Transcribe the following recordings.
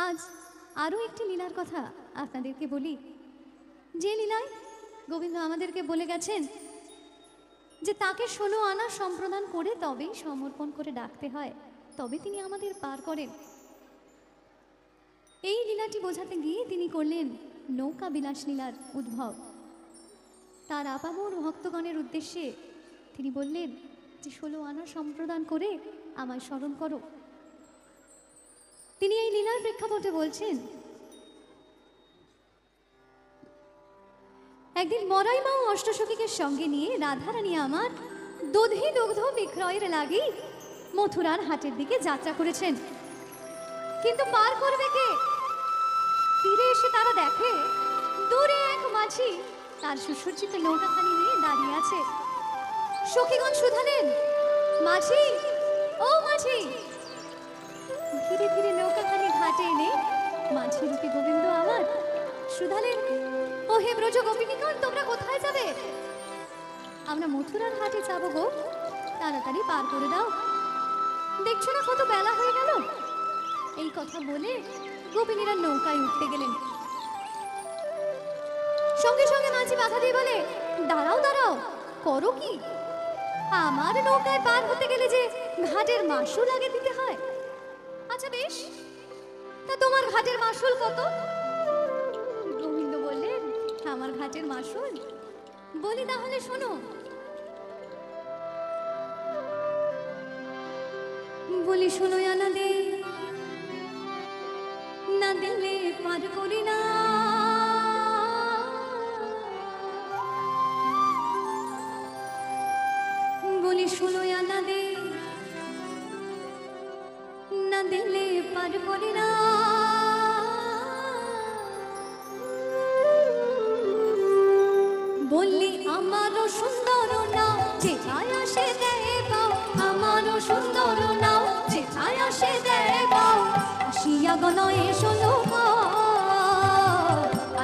আজ আরও একটি লীলার কথা আপনাদেরকে বলি, যে লীলায় গোবিন্দ আমাদেরকে বলে গেছেন যে তাকে 16 আনা সম্প্রদান করে তবেই সমর্পণ করে ডাকতে হয়, তবে তিনি আমাদের পার করেন। এই লীলাটি বোঝাতে গিয়ে তিনি করলেন নৌকা বিলাস লীলার উদ্ভব। তার আপামর ভক্তগণের উদ্দেশ্যে তিনি বললেন যে 16 আনা সম্প্রদান করে আমায় স্মরণ করো। তিনি এই লীলার প্রেক্ষাপটে বলছেন, একদিন মরাই মা ও অষ্টসখীকে সঙ্গে নিয়ে রাধারানী আমার দধি দুগ্ধ বিক্রয়ের লাগি মথুরার হাটের দিকে যাত্রা করেছেন। কিন্তু পার করবে কে? ফিরে এসে তারা দেখে দূরে এক মাঝি তার সুসজ্জিত নৌকাখানি নিয়ে দাঁড়িয়ে আছে। সখীগণ শুধালেন, মাঝি, ও মাঝি! ধীরে ধীরে নৌকাখানি ঘাটে এনে মাঝি রূপী গোবিন্দ আমার শুধালেন, ও হে ব্রজ গোপিনীগণ, তোমরা কোথায় যাবে? আমরা মথুরার হাটে যাব গো, তাড়াতাড়ি পার করে দাও, দেখছো না কত বেলা হয়ে গেল। এই কথা বলে গোপিনীরা নৌকায় উঠতে গেলেন। সঙ্গে সঙ্গে মাঝি বাধা দিয়ে বলে, দাঁড়াও দাঁড়াও, করো কি? আমার নৌকায় পার হতে গেলে যে ঘাটের মাসুল আগে দিতে হয়। আচ্ছা বেশ, তা তোমার ঘাটের মাসুল কত? গোবিন্দ বললেন, আমার ঘাটের মাসুল? বলি তাহলে শোনো। বলি শোনো, আনা দে, না দিলে পার করি না। বলি শোনো, আনা দে, না দিলে পার করি না। বললি আমারও সুন্দর নাও, যে আসে দেয় পাও, আমারও সুন্দর নাও, যে আসে দেয় পাও। আসিয়া গণয়ে 16,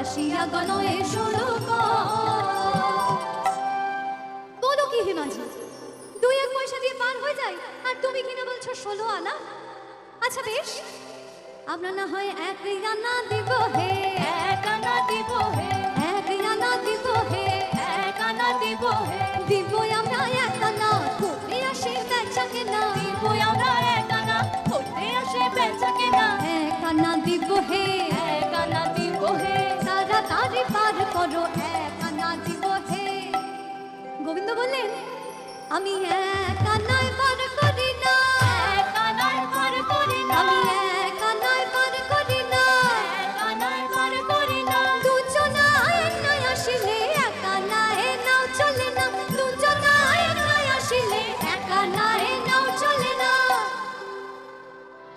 আসিয়া গণয়ে 16। বলো কি হে মাঝি, 2-1 পয়সা দিয়ে পার হয়ে যায়, আর তুমি কিনা বলছো 16 আনা? আচ্ছা বেশ, আমরা না হয় 1 আনা দিব হে, 1 আনা দিব হে, 1 আনা দিব হে, 1 আনা দিব হে। দিব আমরা 1 আনা, ঘুরতে আসে বেচা কেনা। দিব আমরা 1 আনা, ঘুরতে আসে বেচা কেনা। 1 আনা দিব হে, 1 আনা দিব হে, তাড়াতাড়ি পার করো, 1 আনা দিব হে। গোবিন্দ বললেন, আমি 1 আনায় পার করি না, 1 আনায় পার করি না, আমি 1 আনায় পার করি না, 1 আনায় পার করি না। দুজনায় নাই আসিলে 1 আনায় নাও চলে না, দুজনায় নাই আসিলে 1 আনায় নাও চলে না।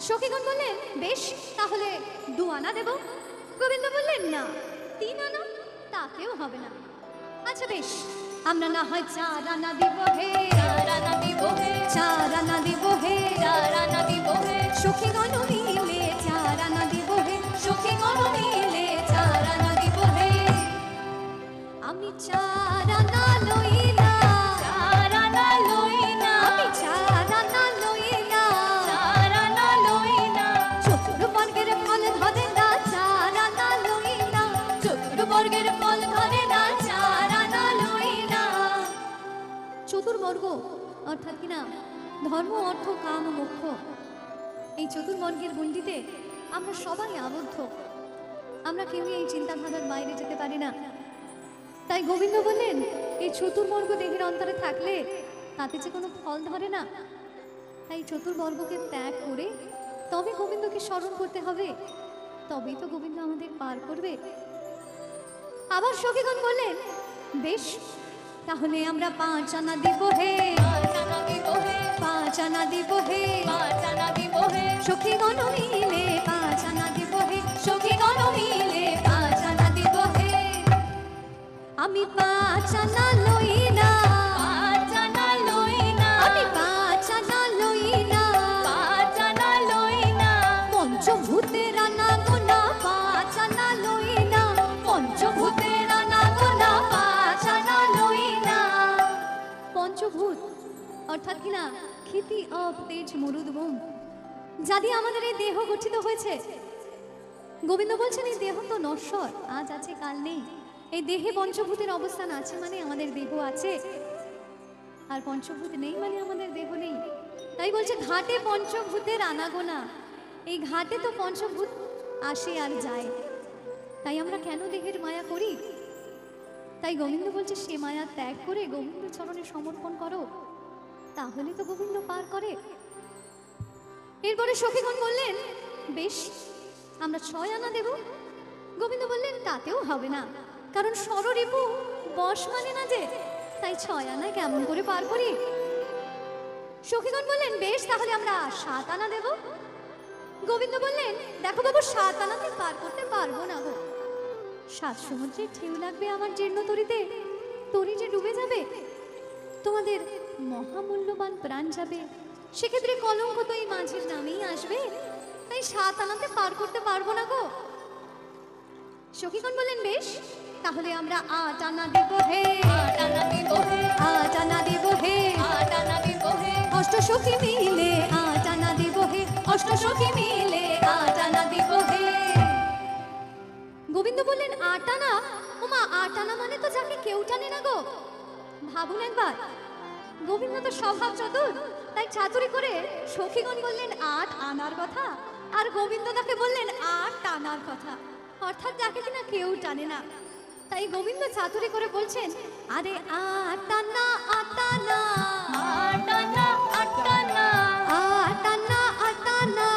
সখীগণ বললেন, বেশ, তাহলে 2 আনা দেব। গোবিন্দ বললেন, না, 3 আনা, তাতেও হবে না। আচ্ছা বেশ, আমরা না হয় 4 আনা দিব হে, 4 আনা দিব হে, 4 আনা দিব হে, 4 আনা দিব হে। সখীগণ মিলে 4 আনা দিব হে, সখীগণ মিলে 4 আনা দিব হে। আমি 4 আনা লইলা, 4 আনা লইলা, আমি 4 আনা লইলা, 4 আনা লইলা। চতুর্বর্গের ফল ধরে না, 4 আনা লইলা, চতুর্বর্গের ফল ধরে না, 4 আনা লইলা। চতুর্বর্গ অর্থাৎ কিনা ধর্ম, অর্থ, কাম ও মোক্ষ, এই চতুর্বর্গের গণ্ডিতে আমরা সবাই আবদ্ধ। আমরা কেউই এই চিন্তাধারার বাইরে যেতে পারি না। তাই গোবিন্দ বললেন, এই চতুর্বর্গ দেহের অন্তরে থাকলে তাতে যে কোনো ফল ধরে না। তাই চতুর্বর্গকে ত্যাগ করে তবে গোবিন্দকে স্মরণ করতে হবে, তবেই তো গোবিন্দ আমাদের পার করবে। আবার সখীগণ বললেন, বেশ, তাহলে আমরা 5 আনা দিব হে, 5 আনা দিব হে, 5 আনা দিব হে, 5 আনা দিব হে। সখীগণ মিলে 5 আনা দিব হে, সখীগণ মিলে 5 আনা দিব হে। আমি 5 আনা লইলা, 5 আনা লইলা, আমি 5 আনা লইলা, 5 আনা লইলা। পঞ্চভূতের আনা গোনা 5 আনা লইলা, পঞ্চভূতের আনা গোনা 5 আনা লইলা। পঞ্চভূত অর্থাৎ কিনা ক্ষিতি, অপ, তেজ, মরুদ, বোম, যা দিয়ে আমাদের এই দেহ গঠিত হয়েছে, গোবিন্দ বলছেন এই দেহ তো নশ্বর, আজ আছে কাল নেই। এই দেহে পঞ্চভূতের অবস্থান আছে মানে আমাদের দেহ আছে, আর পঞ্চভূত নেই মানে আমাদের দেহ নেই। তাই বলছে ঘাটে পঞ্চভূতের আনাগোনা, এই ঘাটে তো পঞ্চভূত আসে আর যায়, তাই আমরা কেন দেহের মায়া করি? তাই গোবিন্দ বলছে সে মায়া ত্যাগ করে গোবিন্দ চরণে সমর্পণ করো, তাহলে তো গোবিন্দ পার করে। এরপরে সখীগণ বললেন বেশ আমরা 6 আনা দেব। গোবিন্দ বললেন তাতেও হবে না, কারণ ষড়রিপু বশ মানে না যে, তাই 6 আনায় কেমন করে পার করি? সখীগণ বললেন বেশ তাহলে আমরা 7 আনা দেব। গোবিন্দ বললেন দেখো বাবু 7 আনাতে পার করতে পারবো না গো, 7 সমুদ্রের ঢেউ লাগবে আমার জীর্ণ তরিতে, তরি যে ডুবে যাবে, তোমাদের মহামূল্যবান প্রাণ যাবে, সেক্ষেত্রে কলঙ্ক তো এই মাঝের নামেই আসবে, তাই 7 আনাতে পার করতে পারবো না গো। সখীগণ বললেন বেশ তাহলে আমরা 8 আনা দেব হে, 8 আনা দেব হে, 8 আনা দেব হে, 8 আনা দেব হে, অষ্ট সখী মিলে 8 আনা দেব হে, অষ্ট সখী মিলে 8 আনা দেব হে। গোবিন্দ বললেন 8 আনা? ওমা 8 আনা মানে তো যাকে কেউ টানে না গো। ভাবুন একবার, গোবিন্দ তো স্বভাব চতুর, তাই চাতুরি করে সখীগণ বললেন 8 আনার কথা, আর গোবিন্দ তাকে বললেন 8 টানার কথা, অর্থাৎ যাকে কিনা কেউ টানে না। তাই গোবিন্দ চাতুরি করে বলছেন আরে 8 আনা 8 আনা 8 আনা 8 আনা 8 আনা 8 আনা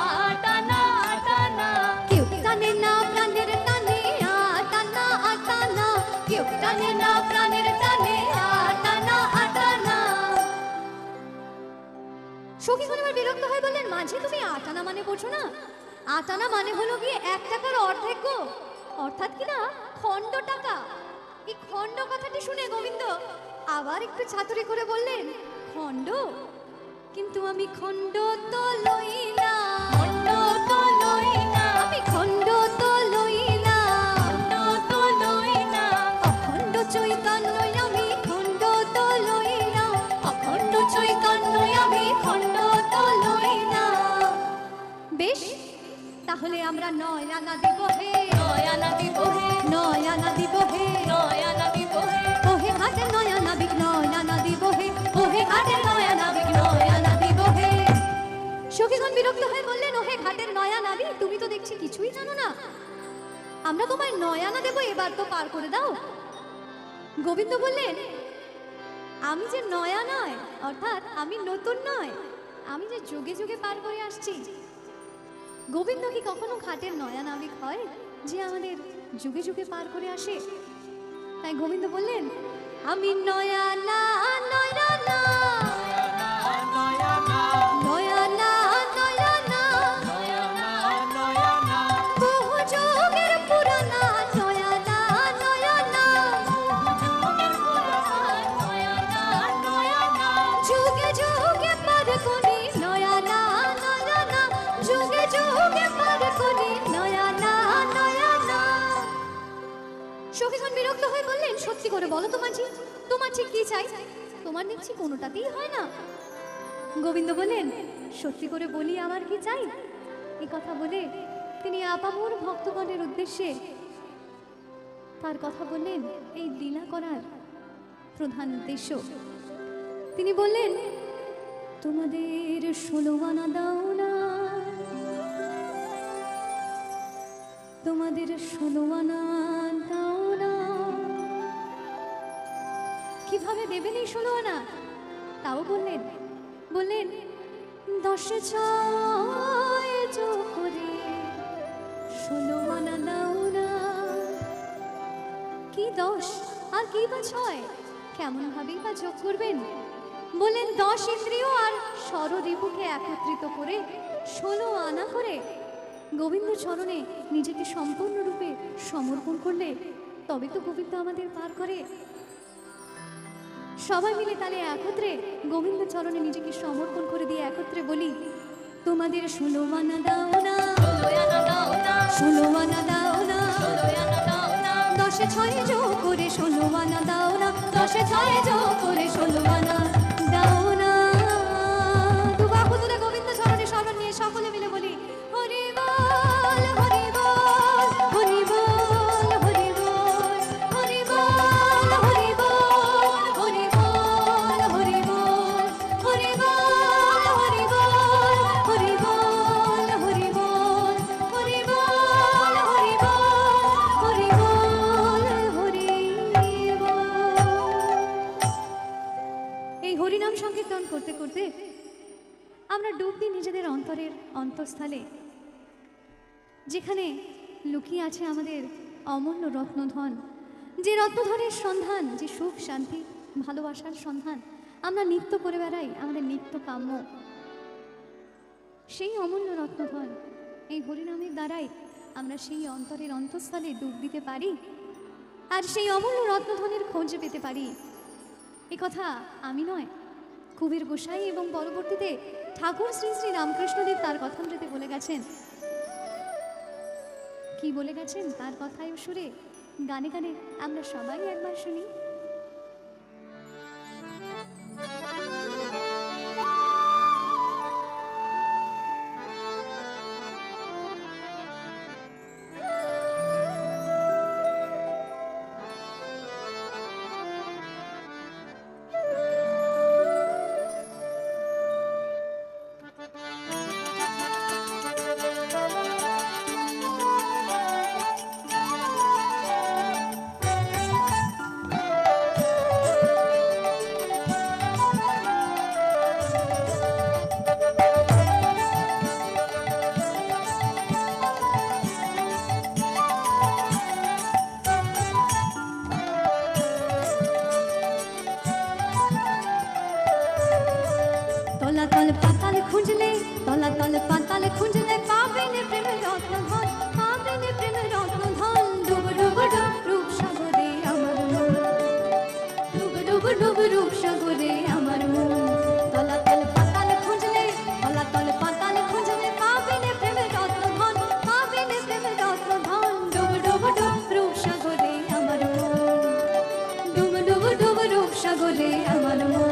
8 আনা 8 আনা, কেউ টানে না প্রাণের টানে 8 আনা 8 আনা, কেউ টানে না প্রাণের টানে 8 আনা 8 আনা। সখীগণ এবার বিরক্ত হয়ে বললেন মাঝে তুমি 8 আনা মানে বোঝো না? 8 আনা মানে হলো গিয়ে 1 টাকার অর্ধেক গো, অর্থাৎ কিনা খণ্ড টাকা। এই খণ্ড কথাটি শুনে গোবিন্দ আবার একটু ছাতুরি করে বললেন খণ্ড? কিন্তু আমি খণ্ড তো লই না, খণ্ড তো লই না, আমি খণ্ড তো লই না, খণ্ড তো লই না, অখণ্ড চৈতন্য আমি খণ্ড তো লই না, অখণ্ড চৈতন্য আমি খণ্ড তো লই না। বেশ তাহলে আমরা 9 আনা দিব হে, 9 আনা দিব হে, 9 আনা দিব হে, 9 আনা দিব হে, ওহে ঘাটে 9 আনা বিক 9 আনা দিব হে, ওহে ঘাটে 9 আনা বিক 9 আনা দিব হে। সখীগণ বিরক্ত হয়ে বললেন ওহে ঘাটের 9 আনা বি, তুমি তো দেখছি কিছুই জানো না, আমরা তোমায় 9 আনা দেব, এবার তো পার করে দাও। গোবিন্দ বললেন আমি যে নয়া নয়, অর্থাৎ আমি নতুন নয়, আমি যে যুগে যুগে পার করে আসছি। গোবিন্দ কি কখনো ঘাটের নয়া নাবিক হয় যে আমাদের যুগে যুগে পার করে আসে? তাই গোবিন্দ বললেন আমি নয়া না নয়া না নয়া না নয়া না নয়া না নয়া না, বহু যুগের পুরানা নয়া না নয়া না, যুগের পুরানা নয়া না নয়া না, যুগে যুগে পার করি নয়া না নয়া না, যুগে যুগে পার করি নয়া না নয়া না। সখীগণ বিরক্ত হয়ে বললেন সত্যি করে বলো তো মাঝি, তোমার ঠিক কি চাই? তোমার দেখছি কোনোটাতেই হয় না। গোবিন্দ বললেন সত্যি করে বলি আমার কি চাই। এই কথা বলে তিনি আপামর ভক্তগণের উদ্দেশ্যে তার কথা বললেন এই লীলা করার প্রধান উদ্দেশ্য। তিনি বললেন তোমাদের 16 আনা দাও না, তোমাদের 16 আনা দাও না। কিভাবে দেবেন এই 16 আনা? তাও বললেন 10 6 যোগ করে 16 আনা দাও না। কি 10 আর কি বা 6, কেমন ভাবেই বা যোগ করবেন? বললেন 10 ইন্দ্রিয় আর ষড়রিপুকে একত্রিত করে 16 আনা করে গোবিন্দ চরণে নিজেকে সম্পূর্ণরূপে সমর্পণ করলে তবে তো গোবিন্দ আমাদের পার করে। সবাই মিলে তাহলে একত্রে গোবিন্দ চরণে নিজেকে সমর্পণ করে দিয়ে একত্রে বলি তোমাদের 16 আনা দাও না, 16 আনা দাও না, 10 6 যোগ করে 16 আনা দাও না, 10 6 যোগ করে 16 আনা দাও না। দুবাহু তুলে গোবিন্দ চরণে শরণ নিয়ে সকলে মিলে বলি হরি বল হরি বল অন্তরের অন্তঃস্থলে, যেখানে লুকিয়ে আছে আমাদের অমূল্য রত্নধন, যে রত্নধনের সন্ধান, যে সুখ শান্তি ভালোবাসার সন্ধান আমরা নিত্য করে বেড়াই, আমাদের নিত্য কাম্য, সেই অমূল্য রত্নধন এই হরিনামের দ্বারাই আমরা সেই অন্তরের অন্তঃস্থলে ডুব দিতে পারি আর সেই অমূল্য রত্নধনের খোঁজ পেতে পারি। এ কথা আমি নয়, কুবের গোসাই এবং পরবর্তীতে ঠাকুর শ্রী শ্রী রামকৃষ্ণদেব তার কথামৃতে বলে গেছেন। কি বলে গেছেন তার কথায় সুরে গানে গানে আমরা সবাই একবার শুনি। তলাতল পাতাল খুঁজলে, তলাতল পাতাল খুঁজলে পাবেন প্রেমের রত্নধন, পাবেন প্রেমের রত্নধন। ডুব ডুব ডুব রূপ সাগরে আমার মন, ডুব ডুব ডুব রূপ সাগরে আমার মন। তলাতল পাতাল খুঁজলে, তলাতল পাতাল খুঁজলে পাবেন প্রেমের রত্নধন, পাবেন প্রেমের রত্নধন। ডুব ডুব ডুব রূপ সাগরে আমার মন, ডুব ডুব ডুব রূপ সাগরে আমার মন।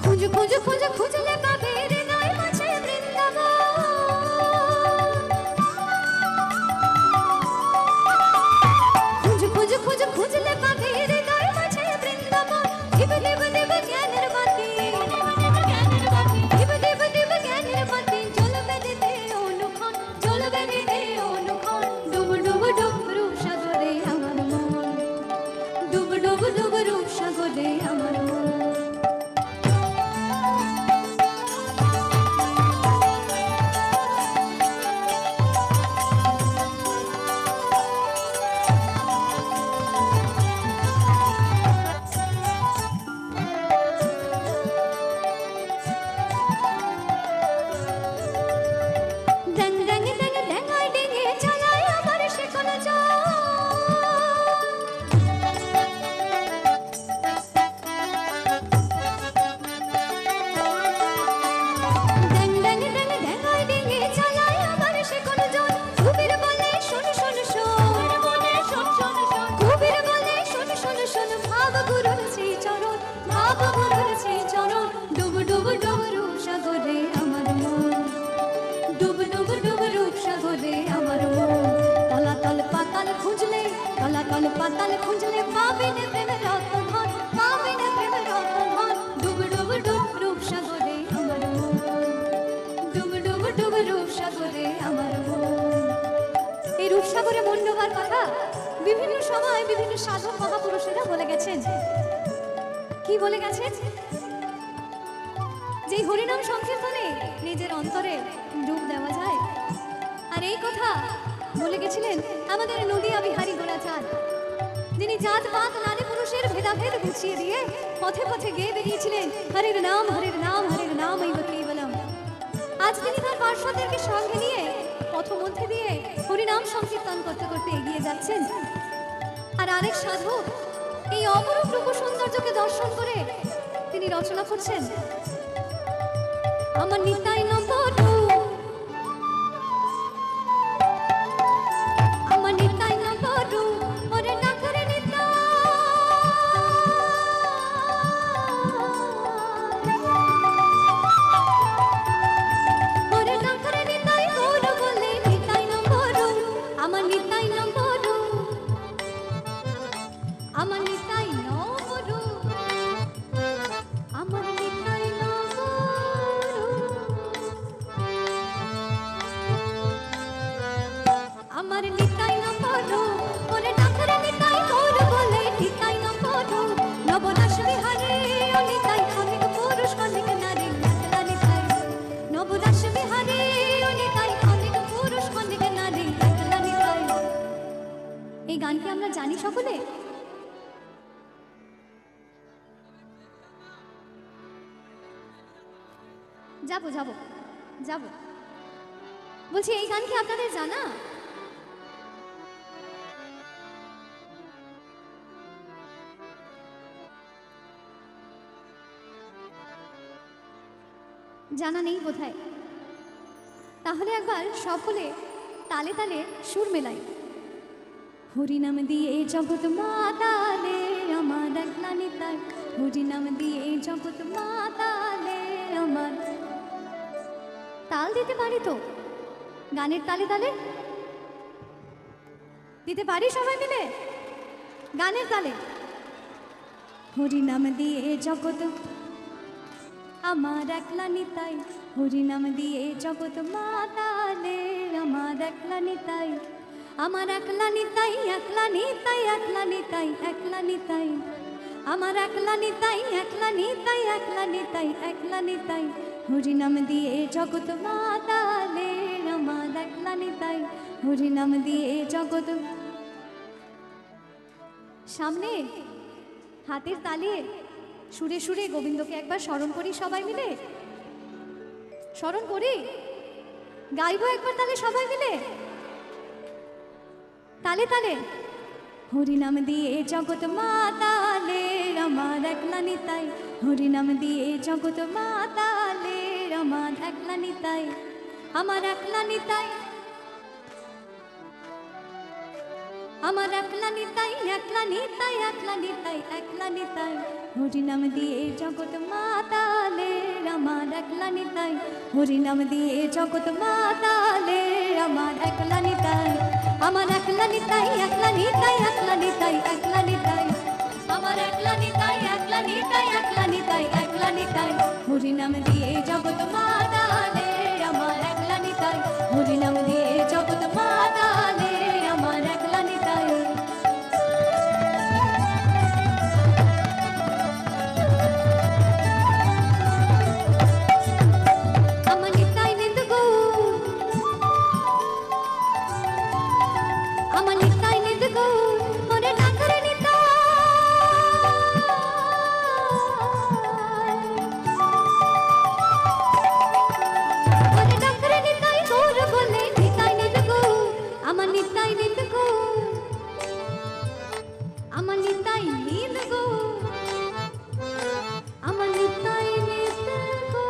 খুঁজ খুঁজ খুঁজলে পাবে হৃদয় মাঝে বৃন্দাবন, খুঁজ খুঁজ খুঁজ খুঁজলে পাবে হৃদয় মাঝে বৃন্দাবন। দেব দেব দেব জ্ঞানের বাতি, দেব দেব দেব জ্ঞানের বাতি, জ্বলবে দিতে অনুক্ষণ, জ্বলবে দিতে অনুক্ষণ। ডুব ডুব ডুব রূপ সাগরে আমার মন, ডুব ডুব ডুব রূপ সাগরে আমার মন। পাতাল খুঁজলে পাবেন প্রেমের রত্নধন, পাবেন প্রেমের রত্নধন। ডুব ডুব ডুব রূপ সাগরে আমার মন, ডুব ডুব ডুব রূপ সাগরে আমার মন। এই রূপসাগরে মন ডোবার কথা বিভিন্ন সময় বিভিন্ন সাধক মহাপুরুষেরা বলে গেছেন। কি বলে গেছেন? যে হরিনাম সংকীর্তনে নিজের অন্তরে ডুব দেওয়া যায়। আর এই কথা বলে গেছিলেন আমাদের নদিয়া বিহারী গোরাচাঁদ, যিনি জাত পাত নারী পুরুষের ভেদাভেদ গুছিয়ে দিয়ে পথে পথে গেয়ে বেরিয়েছিলেন হরির নাম হরির নাম হরির নাম এইব কেবলম। আজ তিনি তার পার্শ্বদেরকে সঙ্গে নিয়ে পথ মধ্যে দিয়ে হরিনাম সংকীর্তন করতে করতে এগিয়ে যাচ্ছেন। আর আরেক সাধক এই অপরূপ রূপ সৌন্দর্যকে দর্শন করে তিনি রচনা করছেন, আমার নিতাই নম্বর সকলে? যাবো যাবো যাবো। বলছি এই গান কি আপনাদের জানা? জানা নেই বোধহয়। তাহলে একবার সকলে তালে তালে সুর মেলাই। হরিনাম দিয়ে জগৎ মাতালে আমার একলা নিতাই, হরিনাম দিয়ে জগৎ মাতালে আমার। তাল দিতে পারি তো? গানের তালে তালে দিতে পারি সবাই মিলে গানের তালে। হরিনাম দিয়ে জগৎ আমার একলা নিতাই, হরিনাম দিয়ে জগৎ মাতালে আমার একলা নিতাই, আমার একলা নিতাই, একলা নিতাই, একলা নিতাই, একলা নিতাই, আমার একলা নিতাই, একলা নিতাই, একলা নিতাই, একলা নিতাই, হরিনাম দিয়ে জগৎ মাতালে আমার একলা নিতাই, হরিনাম দিয়ে জগৎ। সামনে হাতের তালে সুরে সুরে গোবিন্দকে একবার স্মরণ করি সবাই মিলে। স্মরণ করি, গাইবো একবার তালে সবাই মিলে তালে তালে। হরিনাম দিয়ে জগৎ মাতালে আমার একলা নিতাই, হরিনাম দিয়ে জগৎ মাতালে আমার একলা নিতাই, আমার একলা নিতাই, আমার একলা নিতাই, একলা নিতাই, একলা নিতাই, একলা নিতাই, হরিনাম দিয়ে জগৎ মাতালে আমার একলা নিতাই, হরিনাম দিয়ে জগৎ মাতালে আমার একলা নিতাই, আমার একলা নিতাই, একলা নিতাই, একলা নিতাই, একলা নিতাই, আমার একলা নিতাই, একলা নিতাই, একলা নিতাই, একলা নিতাই, হরিনাম দিয়ে জগৎ মাতালে আমার একলা নিতাই, হরিনাম দিয়ে জগৎ মাতালে আমার একলা নিতাই। আমার নিতাই নিত গো, আমার নিতাই নিত গো, ওরে ডাকরে নিতাই, ওরে ডাকরে নিতাই গৌর বলে নিতাই নিত গো, আমার নিতাই নিত গো, আমার নিতাই নিত গো, আমার নিতাই নিত গো,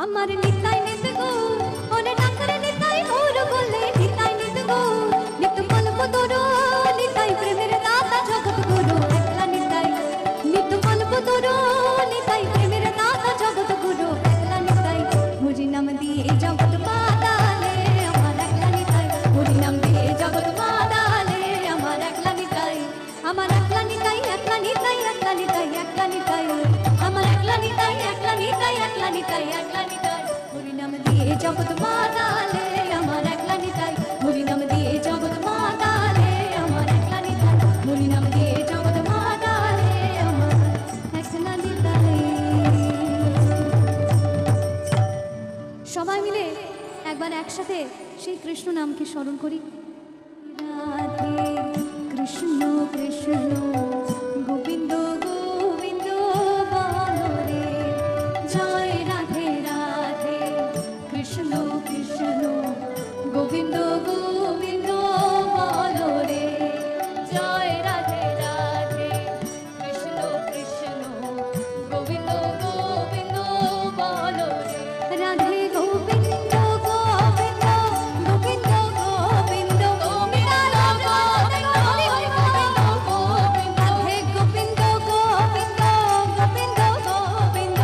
আমার নিতাই নিত গো, ওরে ডাকরে নিতাই গৌর বলে নিতাই নিত গো, নিত কল্প তোরো নিতাই প্রেমের দাতা জগৎ গুরু একলা নিতাই, নিত কল্প তোরো নিতাই প্রেমের দাতা জগৎ গুরু একলা নিতাই, হরিনাম দিয়ে জগৎ মাতালে আমার একলা নিতাই, হরিনাম দিয়ে জগৎ মাতালে আমার একলা নিতাই, আমার একলা নিতাই, একলা নিতাই, একলা নিতাই, একলা নিতাই, আমার একলা নিতাই, একলা নিতাই, একলা নিতাই, একলা নিতাই, হরিনাম দিয়ে জগৎ মাতালে আমার একলা নিতাই, হরিনাম দিয়ে জগৎ মাতালে আমার একলা নিতাই, হরিনাম দিয়ে জগৎ মাতালে আমার একলা নিতাই। সবাই মিলে একবার একসাথে সেই কৃষ্ণ নামকে স্মরণ করি। রাধে কৃষ্ণ কৃষ্ণ গোবিন্দ গোবিন্দ বলো রে, জয় রাধে রাধে কৃষ্ণ কৃষ্ণ গোবিন্দ গোবিন্দ বলো রে, জয় রাধে রাধে কৃষ্ণ কৃষ্ণ গোবিন্দ গোবিন্দ বলো রে, রাধে গোবিন্দ গোবিন্দ গোবিন্দ গোবিন্দ গোবিন্দ রাধে গোবিন্দ গোবিন্দ গোবিন্দ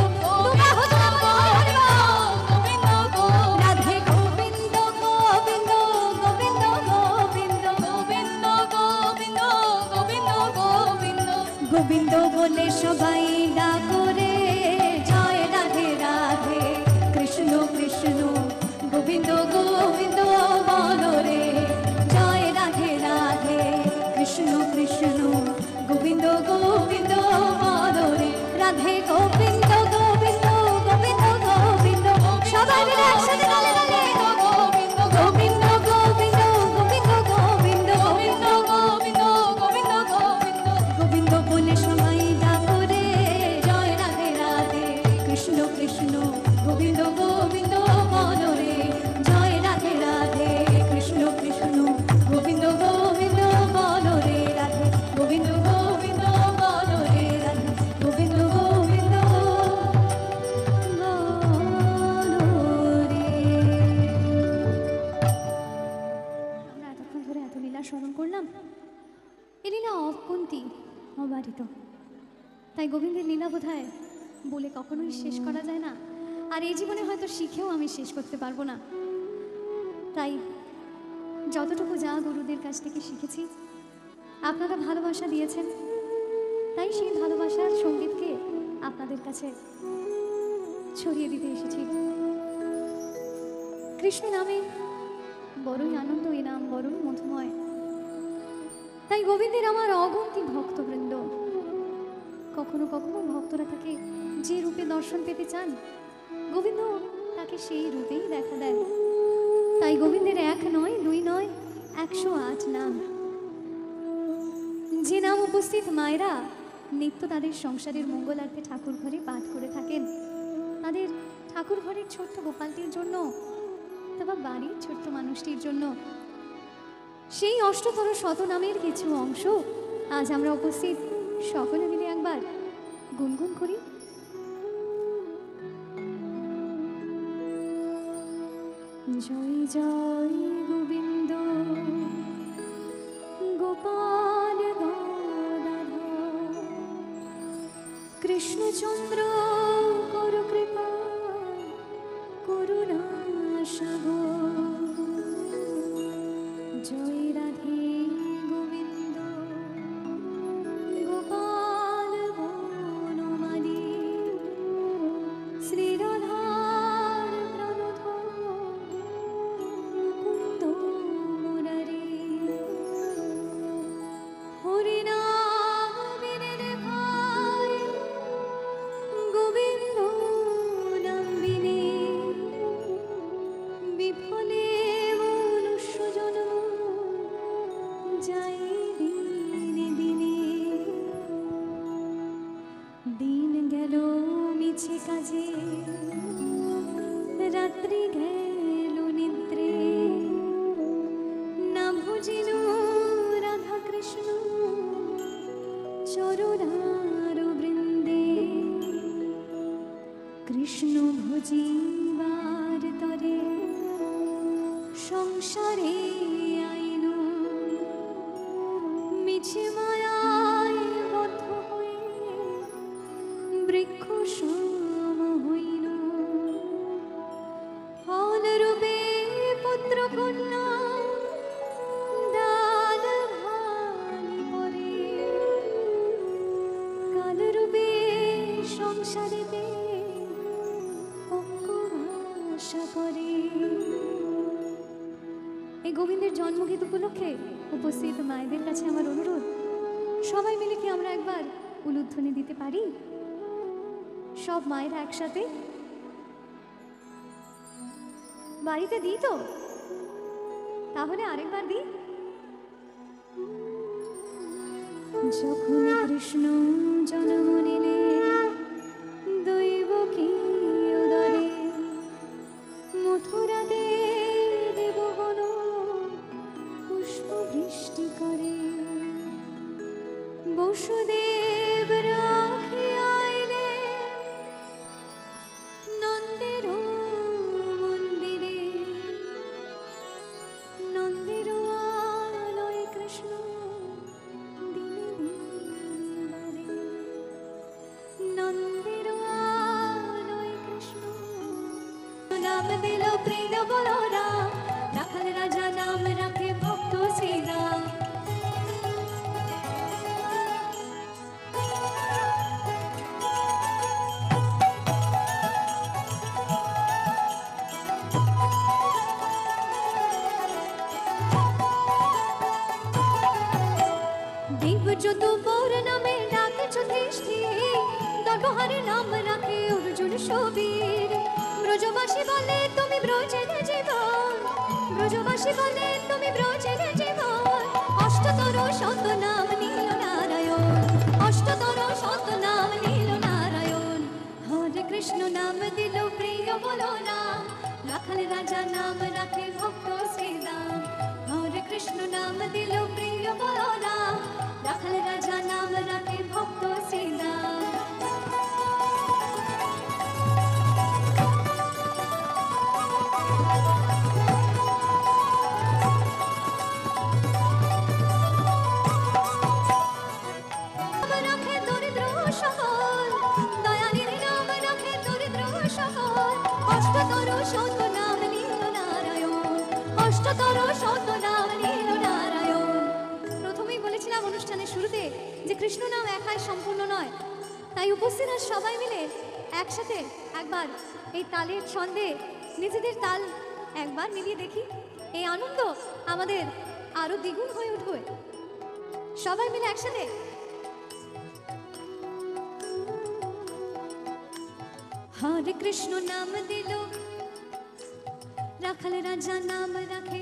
গোবিন্দ রাধে গোবিন্দ গোবিন্দ গোবিন্দ গোবিন্দ গোবিন্দ গোবিন্দ গোবিন্দ গোবিন্দ গোবিন্দ বলে সবাই ডাকো রে, জয় রাধে রাধে কৃষ্ণ কৃষ্ণ গোবিন্দ গোবিন্দ বলো রে, জয় রাধে রাধে কৃষ্ণ কৃষ্ণ গোবিন্দ গোবিন্দ বলো রে, রাধে গোবিন্দ গোবিন্দ গোবিন্দ গোবিন্দ সবাই মিলে একসাথে তালে তালে গোবিন্দ গোবিন্দ তাই গোবিন্দের লীলা বোধহয় বলে কখনোই শেষ করা যায় না, আর এই জীবনে হয়তো শিখেও আমি শেষ করতে পারবো না। তাই যতটুকু যা গুরুদের কাছ থেকে শিখেছি আপনারা ভালোবাসা দিয়েছেন, তাই সেই ভালোবাসার সঙ্গীতকে আপনাদের কাছে ছড়িয়ে দিতে এসেছি। কৃষ্ণ নামে বড়ই আনন্দ, এ নাম বড়ই মধুময়। তাই গোবিন্দের আমার অগন্তি ভক্তবৃন্দ, কখনো কখনো ভক্তরা তাকে যে রূপে দর্শন পেতে চান, গোবিন্দ তাকে সেই রূপেই দেখা দেয়। তাই গোবিন্দের 1 নয় 2 নয় 108 নাম, যে নাম উপস্থিত মায়েরা নিত্য তাদের সংসারের মঙ্গলার্থে ঠাকুর ঘরে পাঠ করে থাকেন, তাদের ঠাকুর ঘরের ছোট্ট গোপালটির জন্য অথবা বাড়ির ছোট্ট মানুষটির জন্য, সেই অষ্টতর শতনামের কিছু অংশ আজ আমরা উপস্থিত সকলে মিলে একবার গুনগুন করি। জয় জয় গোবিন্দ গোপাল গদাধর কৃষ্ণচন্দ্র করু কৃপা করুণা সাগর। জয় রাধে গোবিন্দ গোপাল বনমালী শ্রীরাধার প্রাণধর মুকুন্দ মুরারি। হরিনাম বিনে ভাই গোবিন্দ নাম বিনে বিফলে মনুষ্য জন্ম যাই দিনে দিনে। দিন গেল মিছে কাজে রাত্রি গেল নিদ্রে, না ভজিল রাধা কৃষ্ণ চরণার বৃন্দে। কৃষ্ণ ভজিবার তরে সংসারে আইন, মিছে মায়ায় বদ্ধ হয়ে বৃক্ষ সম হইল। ফল রূপে পুত্র কন্যা দান ভালি পরে, কাল রূপে সংসারেতে আশা করে। এই গোবিন্দের জন্মগীত উপলক্ষে উপস্থিত মায়েদের কাছে আমার অনুরোধ, সবাই মিলে কি আমরা একবার উলুধ্বনি দিতে পারি? সব মায়েরা একসাথে বাড়িতে দিই তো, তাহলে আরেকবার দিই। যখন কৃষ্ণ জন্ম নিলে দৈবকী উদরে, মথুরাতে দেবগণ পুষ্প বৃষ্টি করে। বসুদেব রাখে আইলে নন্দের মন্দিরে, নন্দের আলয় কৃষ্ণ দিনে দিনে। নন্দের আলয় কৃষ্ণ নাম দিল প্রিয় বলো রাম, রাখাল রাজা নাম রাখে ভক্ত শ্রীরাম। দেবযদুবর নামে ডাকে যুধিষ্ঠির, দর্পহারে নাম রাখে অর্জুন সবীর। ব্রজবাসী বলে তুমি ব্রজের জীবন, ব্রজবাসী বলে তুমি ব্রজের জীবন। অষ্টতর শত নাম নীল নারায়ণ, অষ্টতর শত নাম নীল নারায়ণ। হরে কৃষ্ণ নাম দিল প্রিয় বলো রাম, রাখাল রাজা নাম রাখে ভক্ত শ্রীরাম। হরে কৃষ্ণ নাম দিল প্রিয় বলো রাম, রাখাল রাজা নাম রাখে ভক্ত শ্রীরাম। রাখে দরিদ্র সহ শতনাম নীল নারায়ণ, অষ্টতর শতনাম নীল নারায়ণ। প্রথমেই বলেছিলাম অনুষ্ঠানের শুরুতে যে কৃষ্ণ নাম একাই সম্পূর্ণ নয়, তাই উপস্থিত সবাই মিলে একসাথে একবার এই তালের ছন্দে নিজেদের তাল একবার মিলিয়ে দেখি, এই আনন্দ আমাদের আরো দ্বিগুণ হয়ে উঠবে। সবাই মিলে একসাথে হরে কৃষ্ণ নাম দিল, রাখাল রাজা নাম রাখে।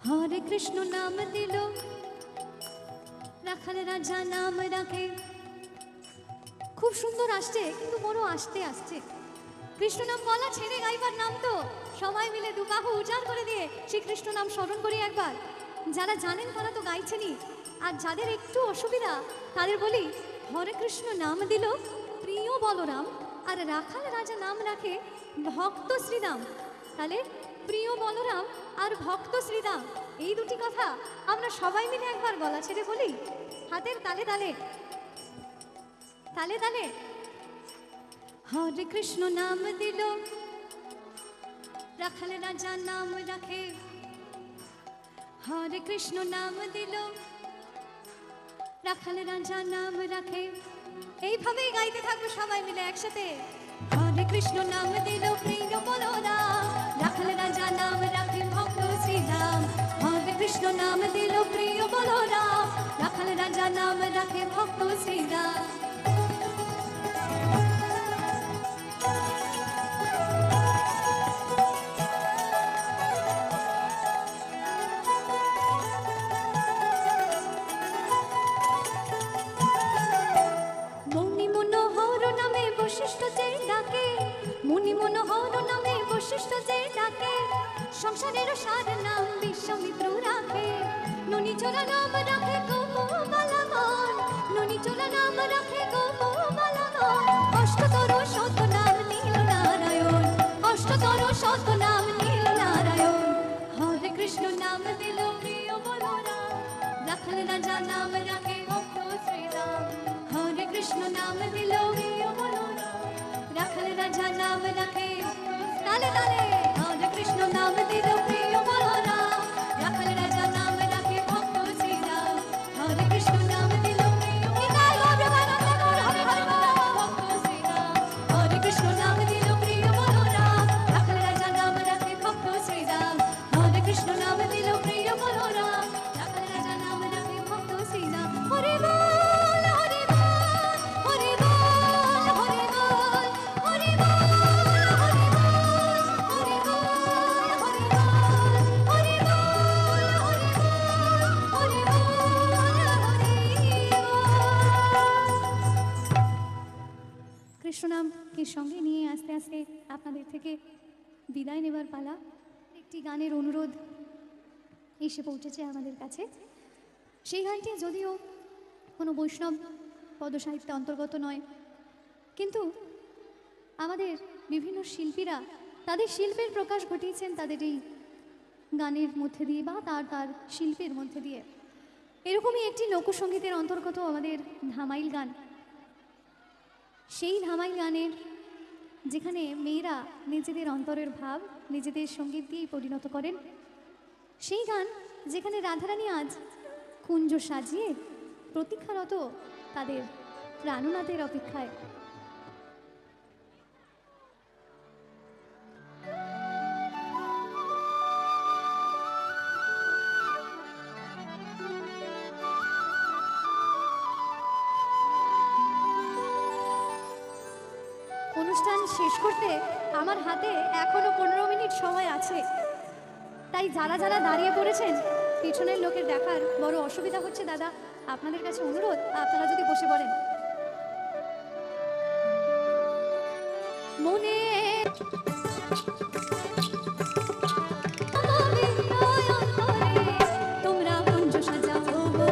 হরে কৃষ্ণ নাম দিল, রাখাল রাজা নাম রাখে। খুব সুন্দর আসছে, কিন্তু বড় আসতে আসছে। কৃষ্ণ নাম বলা ছেড়ে গাইবার নাম তো সবাই মিলে দু বাহু উজাড় করে দিয়ে সেই কৃষ্ণ নাম স্মরণ করি একবার। যারা জানেন তারা তো গাইছেনই, আর যাদের একটু অসুবিধা তাদের বলি, হরে কৃষ্ণ নাম দিল প্রিয় বলরাম, আর রাখাল রাজা নাম রাখে ভক্ত শ্রীরাম। তাহলে প্রিয় বলরাম আর ভক্ত শ্রীরাম, এই দুটি কথা আমরা সবাই মিলে একবার গলা ছেড়ে বলি, হাতের তালে তালে তালে তালে। হরে কৃষ্ণ নাম দিল, রাখাল রাজা নাম রাখে। হরে কৃষ্ণ নাম দিল, রাখাল রাজা নাম রাখে। এইভাবেই গাইতে থাকবো সবাই মিলে একসাথে। হরে কৃষ্ণ নাম দিল প্রিয় বলরাম, রাখাল রাজা নাম রাখে ভক্ত শ্রীরাম। হরে কৃষ্ণ নাম দিল প্রিয় বলরাম, রাখাল রাজা নাম রাখে ভক্ত শ্রীরাম। বশিষ্ঠ যে ডাকে, মুনি মনোহর নামে বশিষ্ঠ যে ডাকে। সংসারের সার নাম বিশ্বমিত্র রাখে, ননি চোরা নাম রাখে গোপবালাগণ। ননি চোরা নাম রাখে গোপবালাগণ। অষ্টতর শতনাম নীল নারায়ণ, অষ্টতর শতনাম নীল নারায়ণ। হরে কৃষ্ণ নাম দিল প্রিয় বলরাম, রাখাল রাজা নাম রাখে ভক্ত শ্রীরাম। হরে কৃষ্ণ নাম দিল প্রিয় বলরাম, রাখাল রাজা নাম রাখে। তালে তালে হরে কৃষ্ণ নাম দিল প্রিয় বলরাম, রাখাল রাজা নাম রাখে ভক্ত শ্রীরাম। হরে কৃষ্ণ নাম দিল প্রিয় ভক্ত শ্রীরাম। হরে কৃষ্ণ নাম দিল প্রিয় বলরাম, রাখাল রাজা নাম রাখে ভক্ত শ্রীরাম। হরে কৃষ্ণ নাম দিল প্রিয় বলরাম, রাখাল রাজা নাম রাখে ভক্ত শ্রীরাম। হরে বল হরে বল হরে কৃষ্ণনামকে সঙ্গে নিয়ে আস্তে আস্তে আপনাদের থেকে বিদায় নেবার পালা। একটি গানের অনুরোধ এসে পৌঁছেছে আমাদের কাছে। সেই গানটি যদিও কোনো বৈষ্ণব পদসাহিত্যে অন্তর্গত নয়, কিন্তু আমাদের বিভিন্ন শিল্পীরা তাদের শিল্পের প্রকাশ ঘটিয়েছেন তাদের এই গানের মধ্যে দিয়ে বা তার শিল্পের মধ্যে দিয়ে। এরকমই একটি লোকসঙ্গীতের অন্তর্গত আমাদের ধামাইল গান। সেই ধামাইল গানের যেখানে মেয়েরা নিজেদের অন্তরের ভাব নিজেদের সঙ্গীত দিয়েই পরিণত করেন, সেই গান যেখানে রাধারানী আজ কুঞ্জ সাজিয়ে প্রতীক্ষারত তাদের প্রাণনাথের অপেক্ষায়। অনুষ্ঠান শেষ করতে আমার হাতে এখনো 15 মিনিট সময় আছে, তাই যারা যারা দাঁড়িয়ে পড়েছেন পিছনের লোকের দেখার বড় অসুবিধা হচ্ছে। দাদা, আপনাদের কাছে অনুরোধ, আপনারা যদি বসে পড়েন। মনে তোমরা কুঞ্জ সাজাও গো,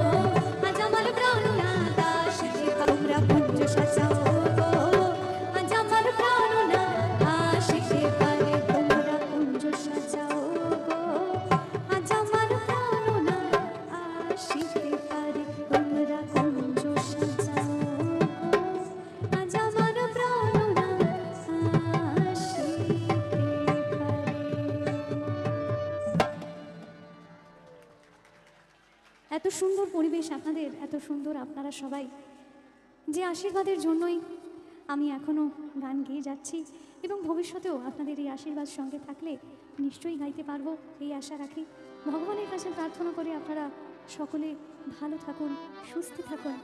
আজ আমার প্রাণনাথ আসিবে। তোমরা কুঞ্জ সাজাও গো, আজ আমার প্রাণনাথ আসিবে পারে। তোমরা কুঞ্জ সাজাও গো, আজ আমার প্রাণনাথ আসিবে পারে। তোমরা কুঞ্জ সাজাও গো, আজ আমার প্রাণনাথ আসিবে। এত সুন্দর পরিবেশ আপনাদের, এত সুন্দর আপনারা সবাই, যে আশীর্বাদের জন্যই আমি এখনও গান গেয়ে যাচ্ছি এবং ভবিষ্যতেও আপনাদের এই আশীর্বাদ সঙ্গে থাকলে নিশ্চয়ই গাইতে পারবো এই আশা রাখি। ভগবানের কাছে প্রার্থনা করে আপনারা সকলে ভালো থাকুন, সুস্থ থাকুন,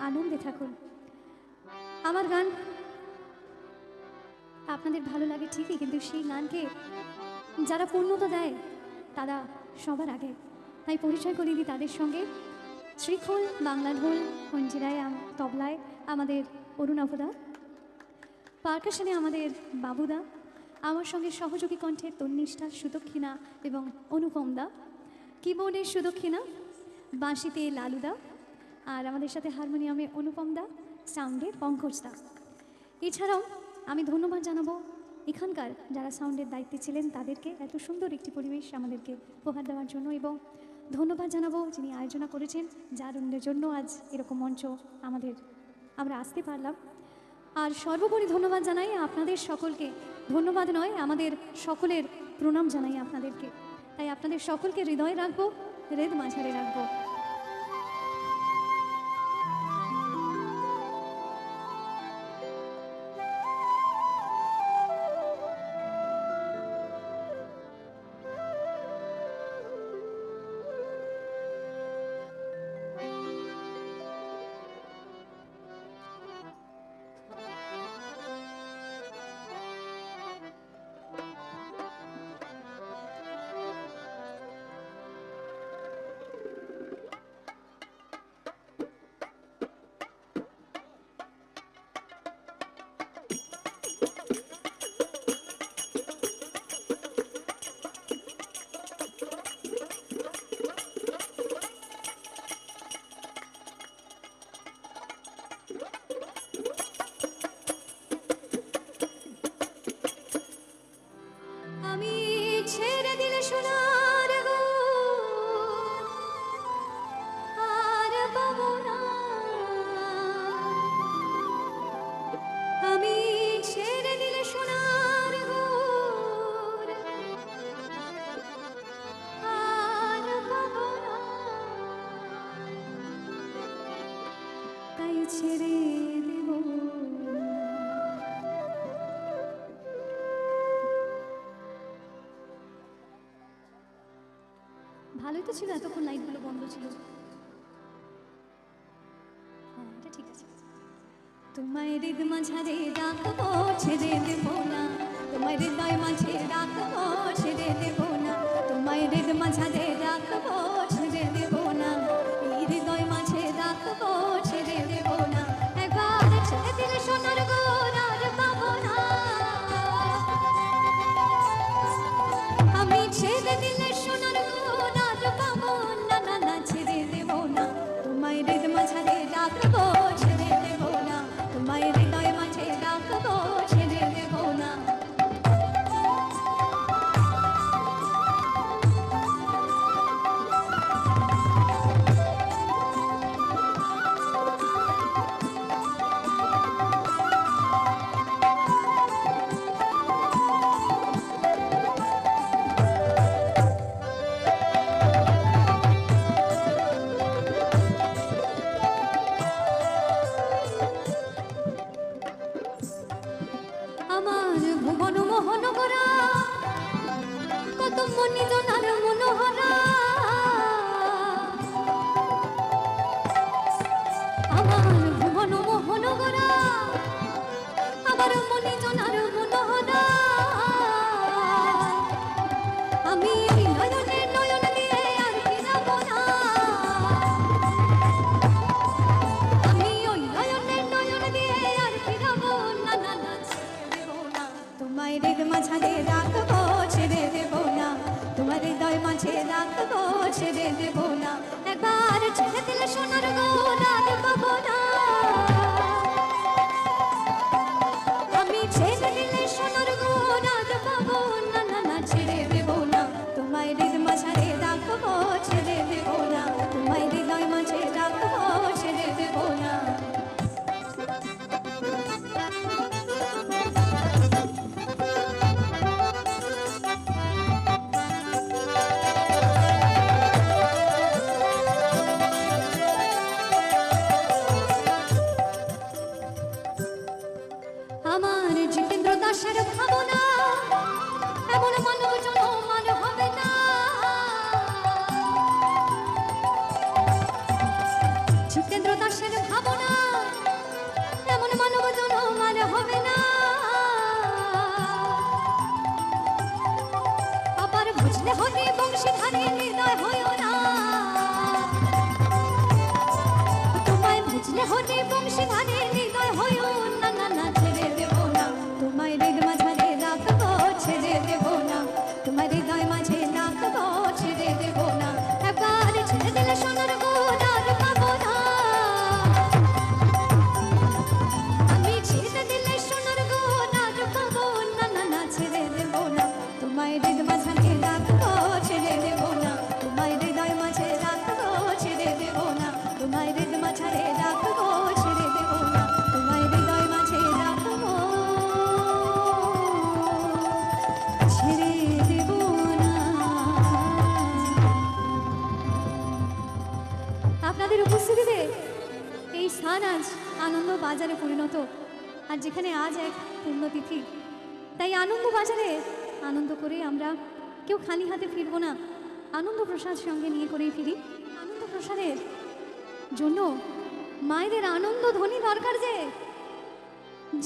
আনন্দে থাকুন। আমার গান আপনাদের ভালো লাগে ঠিকই, কিন্তু সেই গানকে যারা পূর্ণতা দেয় তারা সবার আগে। তাই পরিচয় করিয়ে দিই তাদের সঙ্গে। শ্রীখোল বাংলা ঢোল, খঞ্জিরায় তবলায় আমাদের অরুণাভদা, পার্কাশনে আমাদের বাবুদা, আমার সঙ্গে সহযোগী কণ্ঠের তন্নিষ্ঠা, সুদক্ষিণা এবং অনুপম দা, কিবোর্ডের সুদক্ষিণা, বাঁশিতে লালুদা, আর আমাদের সাথে হারমোনিয়ামে অনুপম দা, সাউন্ডে পঙ্কজ দা। এছাড়াও আমি ধন্যবাদ জানাবো এখানকার যারা সাউন্ডের দায়িত্বে ছিলেন তাদেরকে, এত সুন্দর একটি পরিবেশ আমাদেরকে উপহার দেওয়ার জন্য। এবং ধন্যবাদ জানাবো যিনি আয়োজনা করেছেন, যার জন্য আজ এরকম মঞ্চ আমরা আসতে পারলাম। আর সর্বোপরি ধন্যবাদ জানাই আপনাদের সকলকে, ধন্যবাদ নয় আমাদের সকলের প্রণাম জানাই আপনাদেরকে। তাই আপনাদের সকলকে হৃদয়ে রাখবো, হৃদ মাঝারে রাখবো। ভালোই তো ছিল, এতক্ষণ লাইটগুলো বন্ধ ছিল। হ্যাঁ, এটা ঠিক আছে। তোমায় হৃদ মাঝারে রাখবো, ছেড়ে দেব না, তোমায় হৃদয় মাঝে রাখবো, ছেড়ে দেব না, তোমায় হৃদ মাঝারে রাখবো, ছেড়ে দেব না, এই হৃদয় মাঝে রাখবো, ছেড়ে দেব না, একবার ছেড়ে দিলে সোনার গোর আর পাবো না, আমি ছেড়ে দিলে সোনার গোর আর পাবো না, না না ছেড়ে দেব না, তোমায় হৃদ মাঝারে রাখবো, ছেড়ে দেব না, তোমায় হৃদয় মাঝে রাখবো, ছেড়ে দেব না। আমার ভুবন মোহন করা কত মনি জনার মনোহরা, আমার ভুবন মোহন করা আমার মনি জনার মনোহরা, আমি এই নয়নে নয়ন দিয়ে আর ফিরাব না, আমি ওই নয়নে নয়ন দিয়ে আর ফিরাব না, না না তোমায় হৃদ মাঝারে রাখবো, ছেড়ে দেব না, তোমার হৃদয় মাঝে রাখবো, ছেড়ে দেব না, একবার ছেড়ে দিলে সোনার গোর আর পাবো না, আমি ছেড়ে দিলে সোনার গোর আর পাবো না, না না ছেড়ে দেব না, তোমায় হৃদ মাঝারে রাখবো, ছেড়ে দেব না, তোমায় হৃদয় মাঝে রাখবো, ছেড়ে দেব না। বুঝলে হতে বংশীধারে হৃদয় হয় না, তোমায় বুঝলে হতে বংশীধারে হৃদয় হয় না, না না ছেড়ে দেব না তোমায়, হৃদ মাঝারে রাখবো ছেড়ে দেব না তোমায়, হৃদয় মাঝে রাখবো ছেড়ে দেব না, একবার ছেড়ে দিলে সোনার গুণ আর পাবো না, আমি ছেড়ে দিলে সোনার গুণ আর পাবো না, না না ছেড়ে দেব না তোমায়, হৃদ মাঝারে রাখবো ছেড়ে দেব না তোমায়, হৃদয় মাঝে রাখবো ছেড়ে দেব না তোমায়, হৃদ মাঝারে রাখবো ছেড়ে দেব না তোমায়, হৃদয় মাঝে রাখবো ছেড়ে দেব না। আপনাদের উপস্থিতিতে এই স্থান আজ আনন্দ বাজারে পরিণত, আর যেখানে আজ এক পুণ্যতিথি, তাই আনন্দ বাজারে আনন্দ করে আমরা কেউ খালি হাতে ফিরবো না, আনন্দ প্রসাদ সঙ্গে নিয়ে করেই ফিরি। আনন্দ প্রসাদের জন্য মায়েদের আনন্দ ধ্বনি দরকার,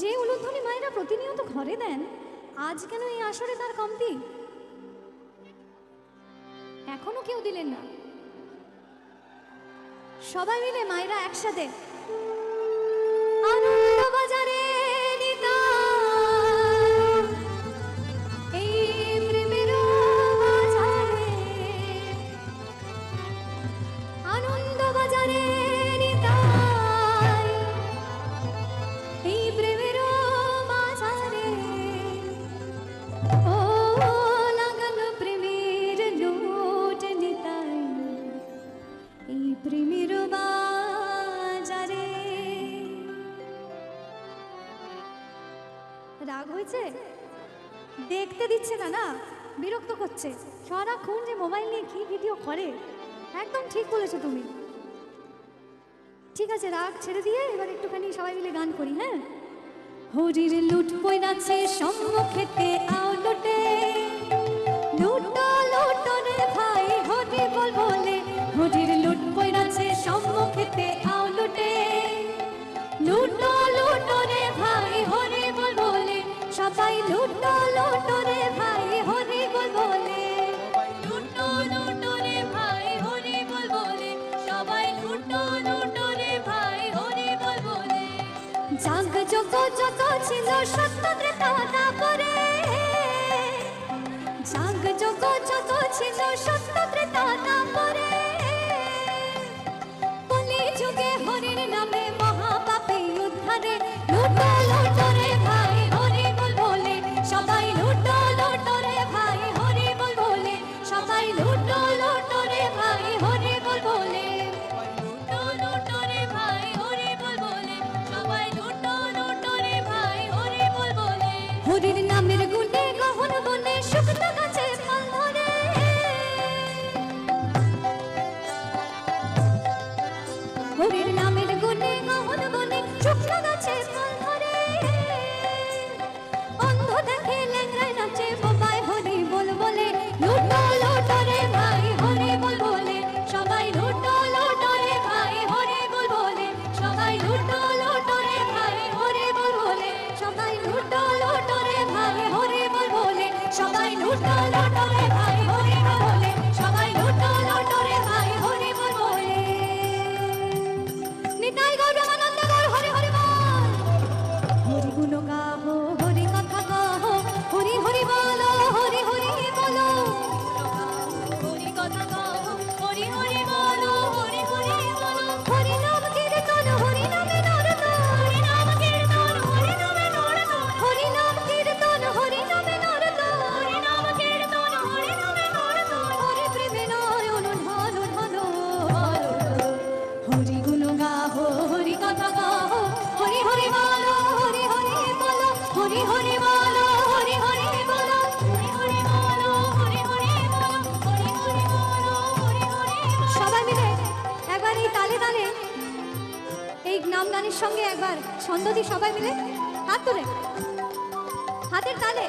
যে উলুধ্বনি মায়েরা প্রতিনিয়ত ঘরে দেন, আজ কেন এই আসরে তার কমতি? এখনো কেউ দিলেন না, সবাই মিলে মায়েরা একসাথে আনন্দ বাজারে রাগ হয়েছে, দেখতে দিচ্ছে না, না বিরক্ত করছে, সারাক্ষণ যে মোবাইল নিয়ে কি ভিডিও করে। একদম ঠিক বলেছো তুমি, ঠিক আছে রাগ ছেড়ে দিয়ে এবার একটুখানি সবাই মিলে গান করি। হ্যাঁ, হরির লুট পয়নাছে সম্মুখেতে আও লুটে, লুটো লুটো রে ভাই হরি বল বলে, হরির লুট পয়নাছে সম্মুখেতে আও লুটে, লুটো লুটো রে ভাই হরি বল বলে, সবাই লুটো লুটো রে ভাই হরি বল বলে, লুটো লুটো রে ভাই হরি বল বলে, সবাই লুটো লুটো রে ভাই হরি বল বলে, জাগ যোগ যত ছিল সত্য ত্রেতা তারপরে, জাগ যোগ যত ছিল সত্য ত্রেতা তারপরে, কলি যুগে হরির নামে মহাপাপী উদ্ধারে, লুটো লুটো রে ভাই হরি বল বলে, সবাই লুটো লুটো রে ভাই হরি বল বলে, সবাই লুটো লুটো রে ভাই হরি বল বলে, লুটো লুটো রে ভাই হরি বল বলে, সবাই লুটো লুটো রে ভাই হরি বল বলে, হরির নামের গুণে গহন বনে শুকনো গাছে ফল ধরে, হরির নামের গুণে গহন বনে শুকনো গাছে ফল ধরে, অন্ধ দেখে ল্যাংড়ায় নাচে বোবায় হরি বল বলে, লুটো লুটো রে ভাই হরি বল বলে, সবাই লুটো লুটো রে ভাই হরি বল বলে, সবাই লুটো লুটো রে ভাই হরি বল বলে, সবাই লুটো লুটো রে ভাই হরি বল বলে, সবাই লুটো লুটো রে ভাই হরি বল বলে, সবাই লুটো লুটো রে ভাই হরি বল বলে। নিতাই গৌর প্রেমানন্দ গৌর হরি হরি বল, হরি গুণ গাহো হরি কথা কহো, হরি হরি বলো হরি হরি বলো, হরি কথা কহো হরি হরি বলো, হরি হরি বলো, হরি নাম কীর্তন হরি নামে নরত, হরি নাম কীর্তন হরি নামে নরত, হরি নাম কীর্তন হরি নামে নরত, হরি নাম কীর্তন হরি নামে নরত, হরি প্রেমে নয়ন ঢল ঢল, হরি গুণ গাহো হরি কথা গাহো, হরি হরি বলো হরি হরি বলো, হরি হরি বলো হরি হরি বলো, হরি হরি বলো হরি হরি বলো, হরি হরি বলো হরি হরি বলো। সবাই মিলে একবার এই তালে তালে এই নাম গানের সঙ্গে একবার ছন্দ দিই, সবাই মিলে হাত তুলে, হাতের তালে